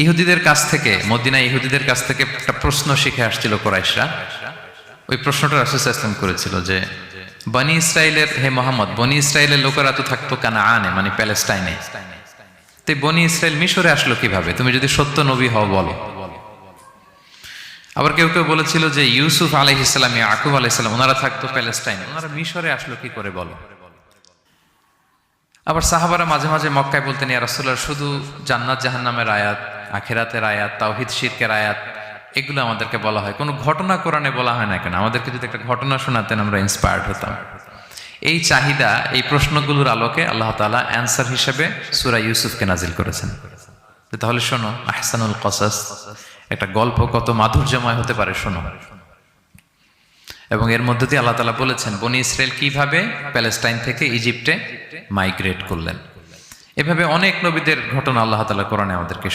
ইহুদিদের কাছ থেকে, মদিনা ইহুদিদের কাছ থেকে একটা প্রশ্ন শিখে আসছিল কুরাইশরা। ওই প্রশ্নটা রাসূল সাল্লাল্লাহু আলাইহি ওয়াসাল্লাম করেছিল যে বনি ইসরাইলের, হে মোহাম্মদ, বনি ইসরাইলের লোকেরা তো থাকতো কানাআনে, মানে প্যালেস্টাইনে, তো বনি ইসরাইল মিশরে আসলো কিভাবে? তুমি যদি সত্য নবী হও বলো। আবার কেউ কেউ বলেছিল যে ইউসুফ আলাইহিস সালাম, ইয়াকুব আলাইহিস সালাম, ওনারা থাকতো প্যালেস্টাইনে, ওনারা মিশরে আসলো কি করে বলো। আবার সাহাবারা মাঝে মাঝে মক্কায় বলতেন, ইয়া রাসূলুল্লাহ, শুধু জান্নাত জাহান্নামের আয়াত, আখিরাতের আয়াত, তাওহীদ শিরকের আয়াত, এগুলো আমাদেরকে বলা হয়, কোনো ঘটনা কোরআনে বলা হয় না কেন? আমাদেরকে যদি একটা ঘটনা শোনাতেন আমরা ইন্সপায়ার্ড হতাম। এই চাহিদা, এই প্রশ্নগুলোর আলোকে আল্লাহ তাআলা অ্যানসার হিসেবে সূরা ইউসুফকে নাজিল করেছেন। তাহলে শোনো, আহসানুল কসাস, একটা গল্প কত মাধুর্যময় হতে পারে শোনো। এবং এর মধ্যে দিয়ে আল্লাহ তাআলা বলেছেন বনি ইসরাইল কিভাবে প্যালেস্টাইন থেকে ইজিপ্টে মাইগ্রেট করলেন। এভাবে অনেক নবীদের ঘটনা আল্লাহ তাআলা কোরআনে আমাদেরকে